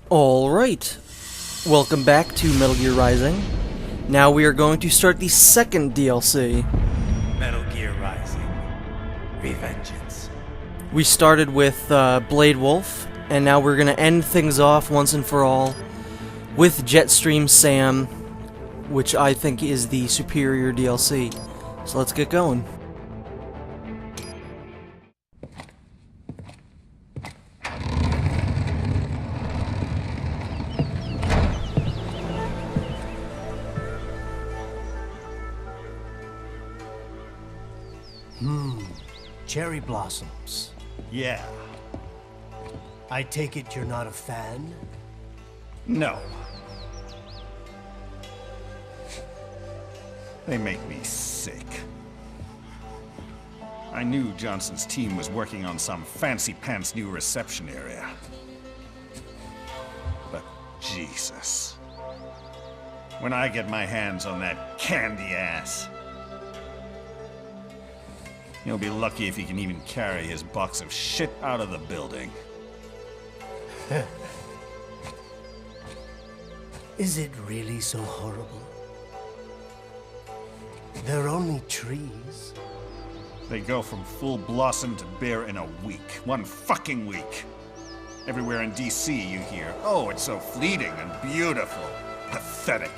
Alright, welcome back to Metal Gear Rising. Now we are going to start the second DLC. Metal Gear Rising. Revengeance. We started with Blade Wolf, and now we're going to end things off once and for all with Jetstream Sam, which I think is the superior DLC. So let's get going. Cherry blossoms. Yeah. I take it you're not a fan? No. They make me sick. I knew Johnson's team was working on some fancy-pants new reception area. But Jesus. When I get my hands on that candy ass, he'll be lucky if he can even carry his box of shit out of the building. Is it really so horrible? They're only trees. They go from full blossom to bare in a week. One fucking week. Everywhere in DC you hear, oh, it's so fleeting and beautiful. Pathetic.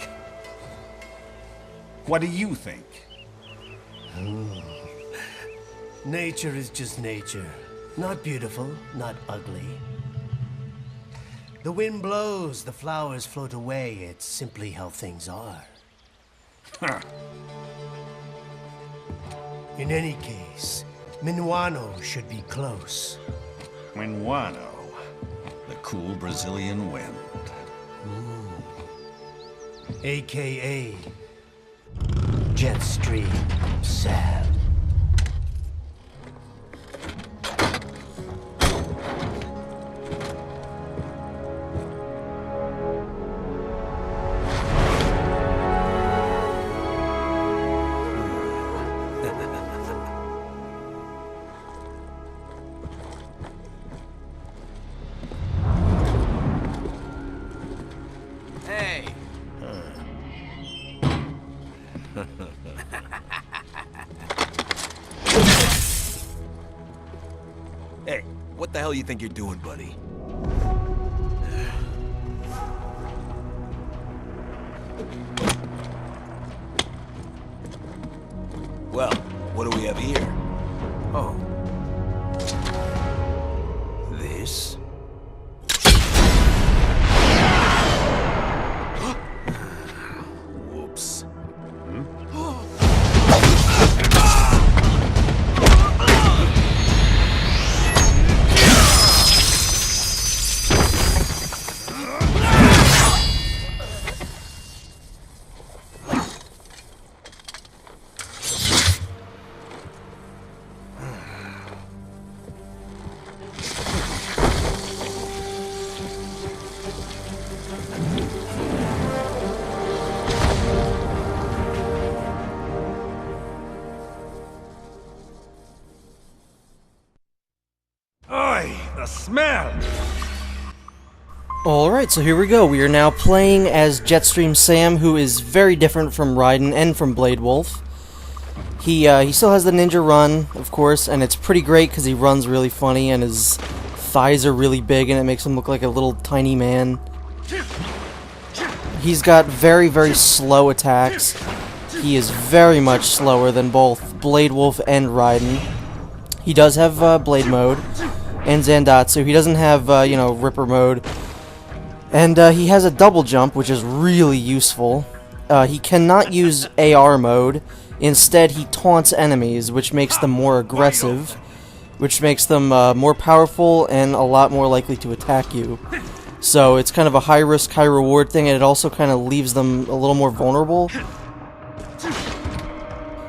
What do you think? Nature is just nature. Not beautiful, not ugly. The wind blows, the flowers float away. It's simply how things are. Huh. In any case, Minuano should be close. Minuano, the cool Brazilian wind. AKA Jetstream Sam. Hey, what the hell you think you're doing, buddy? Well, what do we have here? Oh. This? Whoops. Oi, the smell! Alright, so here we go. We are now playing as Jetstream Sam, who is very different from Raiden and from Blade Wolf. He still has the ninja run, of course, and it's pretty great because he runs really funny and his thighs are really big and it makes him look like a little tiny man. He's got very, very slow attacks. He is very much slower than both Blade Wolf and Raiden. He does have Blade Mode and Zandatsu. He doesn't have, you know, Ripper Mode. And he has a double jump, which is really useful. He cannot use AR Mode. Instead, he taunts enemies, which makes them more aggressive, which makes them more powerful and a lot more likely to attack you. So it's kind of a high-risk, high-reward thing, and it also kind of leaves them a little more vulnerable.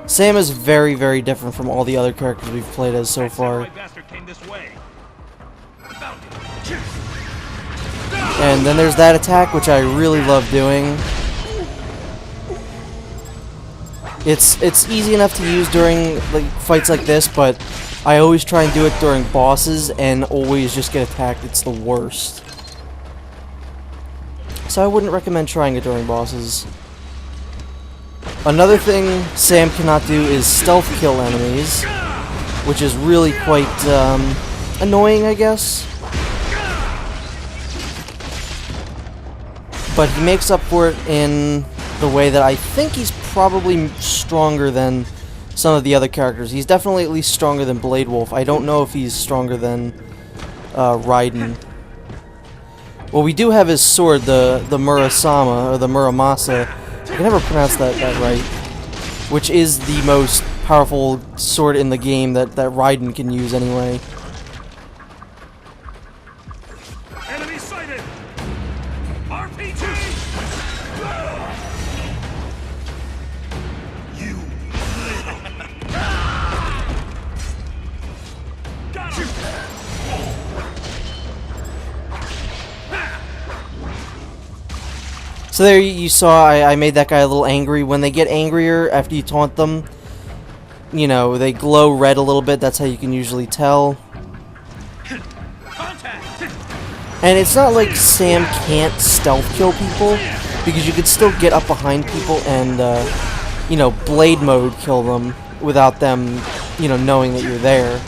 Sam is very, very different from all the other characters we've played as so far. And then there's that attack, which I really love doing. It's easy enough to use during like fights like this, but I always try and do it during bosses and always just get attacked. It's the worst. so I wouldn't recommend trying it during bosses. Another thing Sam cannot do is stealth kill enemies, which is really quite annoying, I guess. But he makes up for it in the way that I think he's probably stronger than some of the other characters. He's definitely at least stronger than Blade Wolf. I don't know if he's stronger than Raiden. Well, we do have his sword, the Murasama, or the Muramasa. I can never pronounce that right. Which is the most powerful sword in the game that Raiden can use anyway. Enemy sighted! RPG! You got him! So there you saw I made that guy a little angry. When they get angrier after you taunt them, you know, they glow red a little bit. That's how you can usually tell. And it's not like Sam can't stealth kill people, because you could still get up behind people and, you know, blade mode kill them without them, you know, knowing that you're there.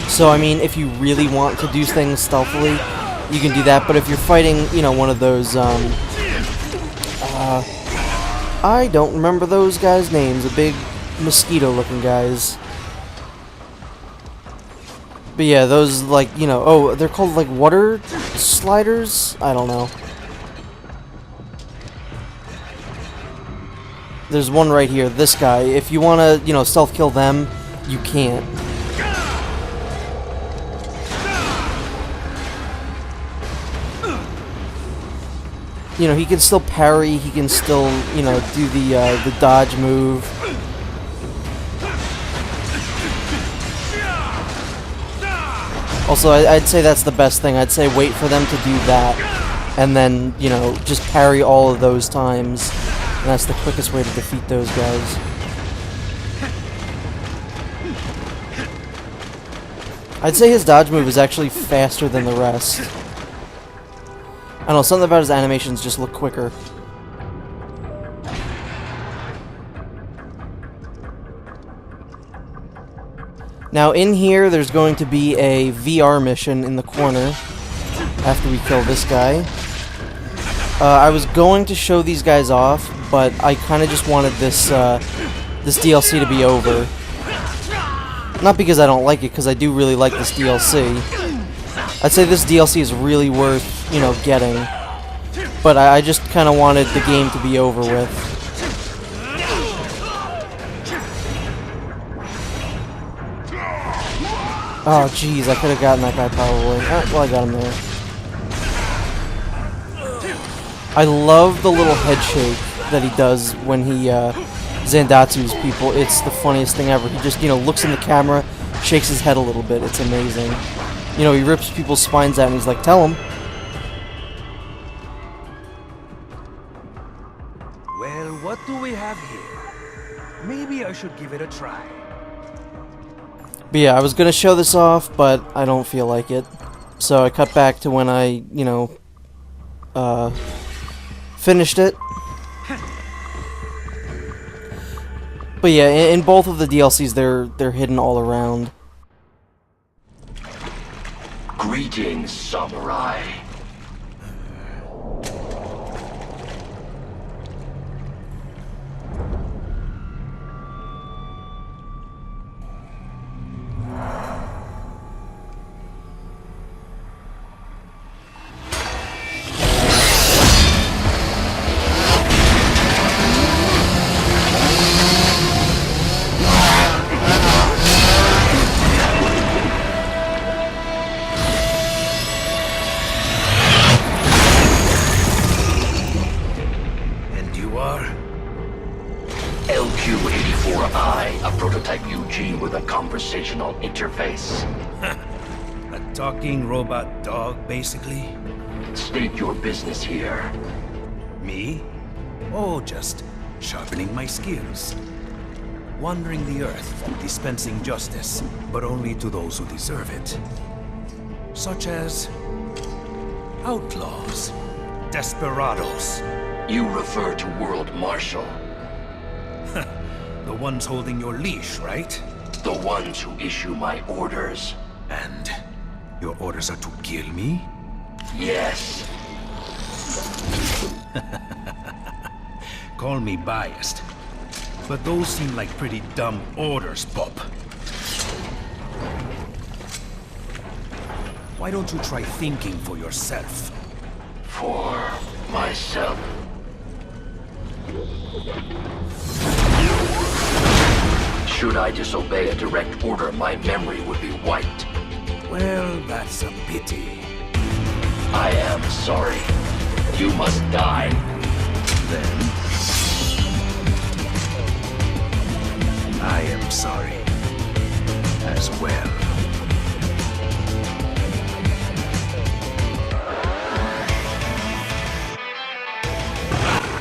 So, I mean, if you really want to do things stealthily, you can do that. But if you're fighting, you know, one of those, I don't remember those guys' names. The big mosquito-looking guys. But yeah, those, like, you know, oh, they're called, like, water sliders? I don't know. There's one right here, this guy. If you want to, you know, stealth kill them, you can't. You know, he can still parry, he can still, you know, do the dodge move. Also, I'd say that's the best thing. I'd say wait for them to do that, and then, you know, just parry all of those times. And that's the quickest way to defeat those guys. I'd say his dodge move is actually faster than the rest. I don't know, something about his animations just look quicker. Now in here, there's going to be a VR mission in the corner after we kill this guy. I was going to show these guys off, but I kind of just wanted this this DLC to be over. Not because I don't like it, because I do really like this DLC. I'd say this DLC is really worth, you know, getting. But I just kind of wanted the game to be over with. Oh, jeez, I could have gotten that guy probably. Well, I got him there. I love the little head shake that he does when he Zandatsu's people. It's the funniest thing ever. He just, you know, looks in the camera, shakes his head a little bit. It's amazing. You know, he rips people's spines out and he's like, tell him. Well, what do we have here? Maybe I should give it a try. But yeah, I was gonna show this off, but I don't feel like it. So I cut back to when I, you know, finished it. But yeah, in both of the DLCs, they're hidden all around. Greetings, samurai. LQ-84I, a prototype UG with a conversational interface. A talking robot dog, basically? State your business here. Me? Oh, just sharpening my skills. wandering the earth, dispensing justice, but only to those who deserve it. Such as outlaws, desperados, You refer to World Marshal, the ones holding your leash, right? the ones who issue my orders. And your orders are to kill me? Yes. Call me biased, but those seem like pretty dumb orders, Pop. Why don't you try thinking for yourself? For myself. Should I disobey a direct order, my memory would be wiped. Well, that's a pity. I am sorry. You must die. Then I am sorry as well.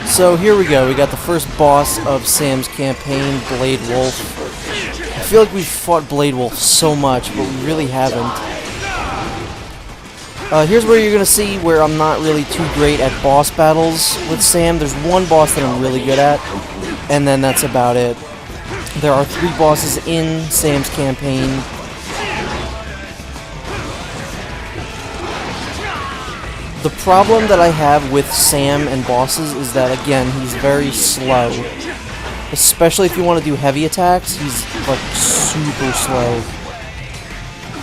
So here we go, we got the first boss of Sam's campaign, Blade Wolf. I feel like we've fought Blade Wolf so much, but we really haven't. Here's where you're going to see where I'm not really too great at boss battles with Sam. There's one boss that I'm really good at, and then that's about it. There are 3 bosses in Sam's campaign. The problem that I have with Sam and bosses is that, again, he's very slow. Especially if you want to do heavy attacks, he's, like, super slow.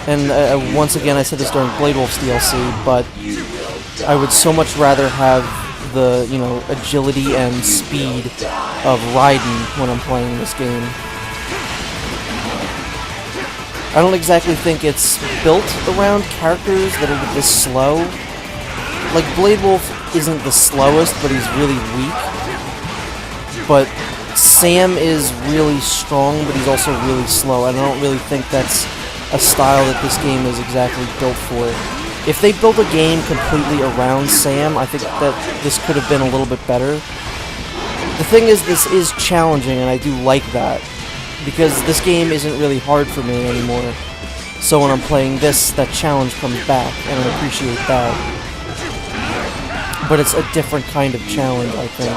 And once again, I said this during Blade Wolf's DLC, but I would so much rather have the, you know, agility and speed of Raiden when I'm playing this game. I don't exactly think it's built around characters that are this slow. Like, Blade Wolf isn't the slowest, but he's really weak. But Sam is really strong, but he's also really slow, and I don't really think that's a style that this game is exactly built for. If they built a game completely around Sam, I think that this could have been a little bit better. The thing is, this is challenging, and I do like that, because this game isn't really hard for me anymore. So when I'm playing this, that challenge comes back, and I appreciate that. But it's a different kind of challenge, I think.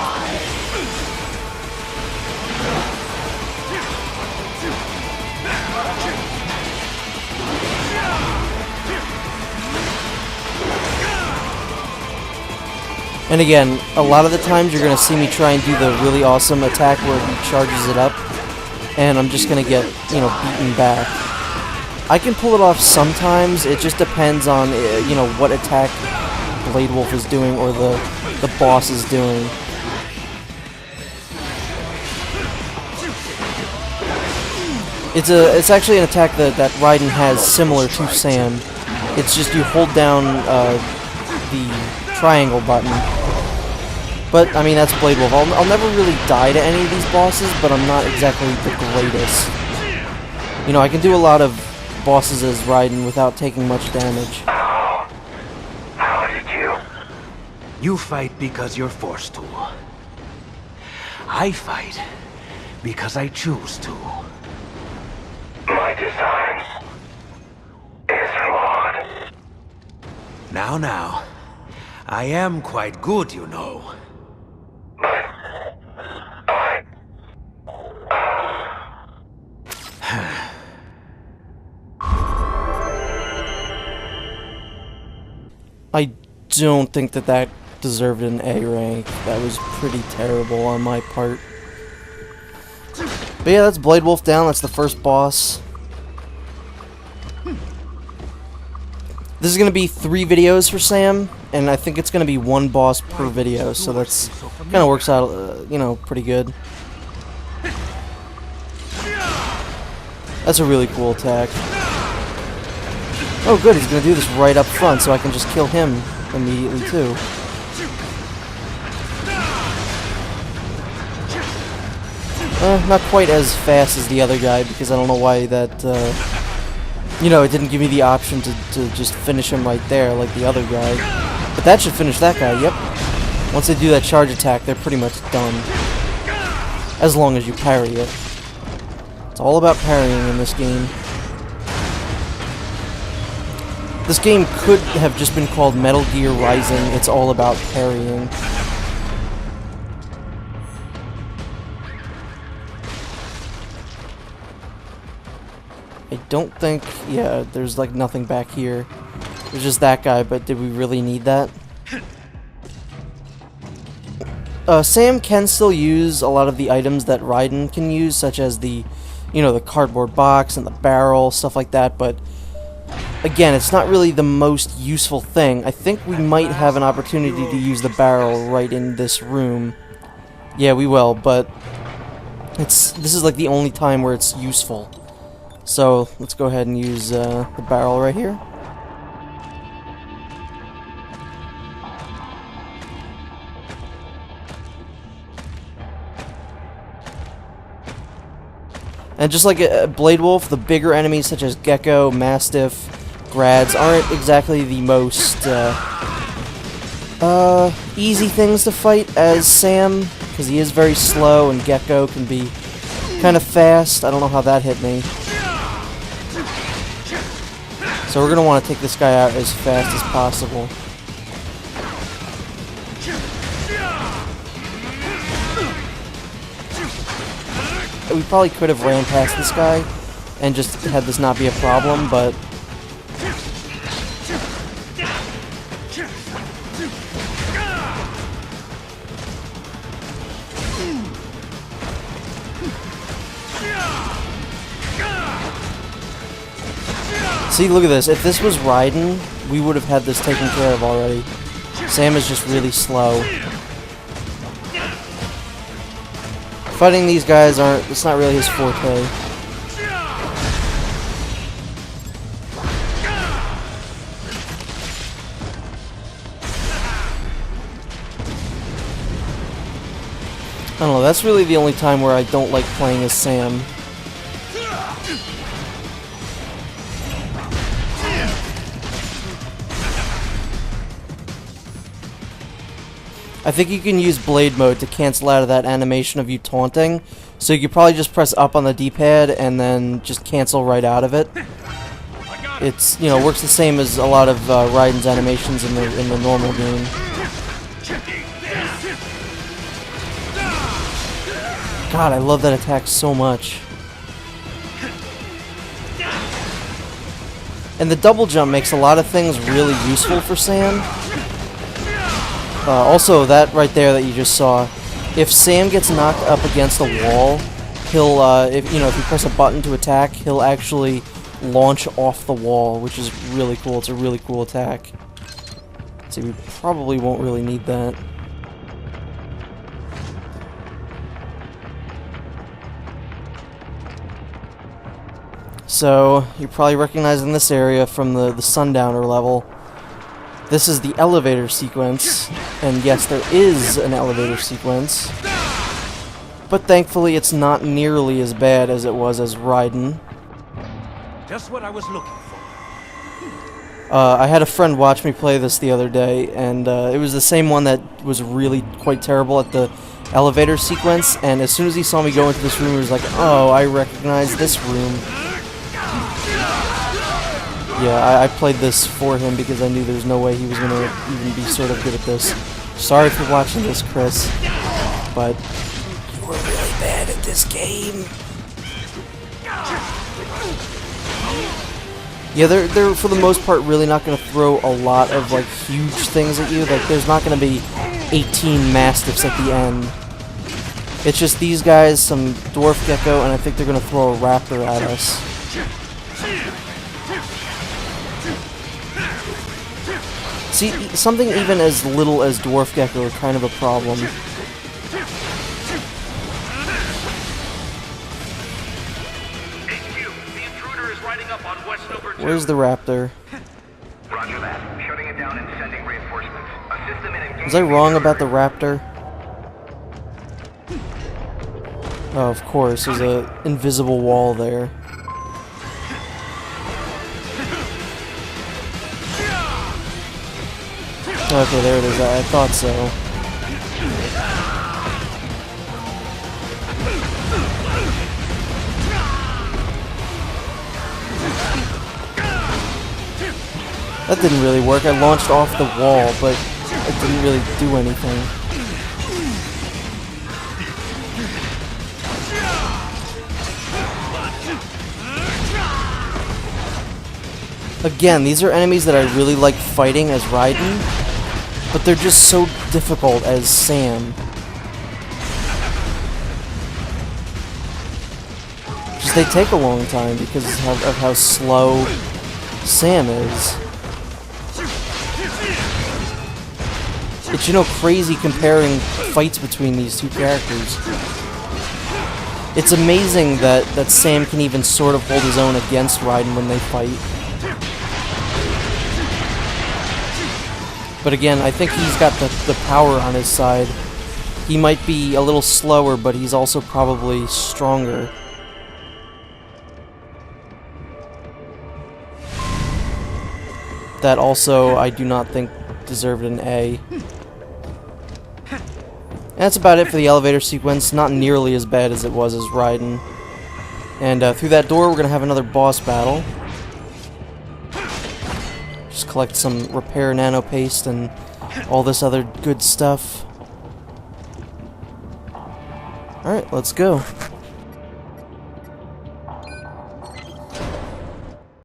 And again, a lot of the times you're going to see me try and do the really awesome attack where he charges it up, and I'm just going to get, you know, beaten back. I can pull it off sometimes, it just depends on, you know, what attack Blade Wolf is doing or the boss is doing. It's actually an attack that Raiden has similar to Sam. It's just you hold down the triangle button. But I mean, that's Blade Wolf. I'll never really die to any of these bosses, but I'm not exactly the greatest. You know, I can do a lot of bosses as Raiden without taking much damage. You fight because you're forced to. I fight because I choose to. My design is flawed. Now, I am quite good, you know. But I don't think that deserved an A rank. That was pretty terrible on my part. But yeah, that's Blade Wolf down. That's the first boss. This is going to be 3 videos for Sam, and I think it's going to be 1 boss per video, so that's kind of works out, you know, pretty good. That's a really cool attack. Oh good, he's going to do this right up front, so I can just kill him immediately too. Not quite as fast as the other guy, because I don't know why that, you know, it didn't give me the option to just finish him right there like the other guy. But that should finish that guy, yep. Once they do that charge attack, they're pretty much done. As long as you parry it. all about parrying in this game. This game could have just been called Metal Gear Rising. It's all about parrying. I don't think... yeah, there's like nothing back here. There's just that guy, but did we really need that? Sam can still use a lot of the items that Raiden can use, such as the, you know, the cardboard box and the barrel, stuff like that, but again, it's not really the most useful thing. I think we might have an opportunity to use the barrel right in this room. Yeah, we will, but this is like the only time where it's useful. So, let's go ahead and use the barrel right here. And just like Blade Wolf, the bigger enemies such as Gecko, Mastiff, Grads aren't exactly the most easy things to fight as Sam, because he is very slow and Gecko can be kind of fast. I don't know how that hit me. So we're going to want to take this guy out as fast as possible. We probably could have ran past this guy and just had this not be a problem, but see, look at this. If this was Raiden, we would have had this taken care of already. Sam is just really slow. Fighting these guys it's not really his forte. I don't know, that's really the only time where I don't like playing as Sam. I think you can use Blade Mode to cancel out of that animation of you taunting, so you could probably just press up on the D-pad and then just cancel right out of it. It's, you know, works the same as a lot of Raiden's animations in the normal game. God, I love that attack so much. And the double jump makes a lot of things really useful for Sam. Also, that right there that you just saw, if Sam gets knocked up against a wall, he'll, if you press a button to attack, he'll actually launch off the wall, which is really cool. It's a really cool attack. Let's see, we probably won't really need that. So, you're probably recognizing this area from the Sundowner level. This is the elevator sequence, and yes, there is an elevator sequence, but thankfully it's not nearly as bad as it was as Raiden. Just what I was looking for. I had a friend watch me play this the other day, and it was the same one that was really quite terrible at the elevator sequence, and as soon as he saw me go into this room, he was like, oh, I recognize this room. Yeah, I played this for him because I knew there's no way he was going to even be sort of good at this. Sorry for watching this, Chris, but you were really bad at this game. Yeah, they're for the most part really not going to throw a lot of like huge things at you. Like there's not going to be 18 Mastiffs at the end. It's just these guys, some Dwarf Gecko, and I think they're going to throw a Raptor at us. See, something even as little as Dwarf Gecko are kind of a problem. Where's the Raptor? Roger that. Shutting it down and sending reinforcements. Assist them in engaging. Was I wrong about the Raptor? Oh, of course, there's an invisible wall there. Okay, there it is. I thought so. That didn't really work. I launched off the wall, but it didn't really do anything. Again, these are enemies that I really like fighting as Raiden, but they're just so difficult as Sam. Just they take a long time because of how slow Sam is. It's, you know, crazy comparing fights between these two characters. It's amazing that Sam can even sort of hold his own against Raiden when they fight. But again, I think he's got the power on his side. He might be a little slower, but he's also probably stronger. That also, I do not think, deserved an A. And that's about it for the elevator sequence. Not nearly as bad as it was as Raiden. And through that door, we're going to have another boss battle. Just collect some repair nano paste and all this other good stuff. Alright, let's go.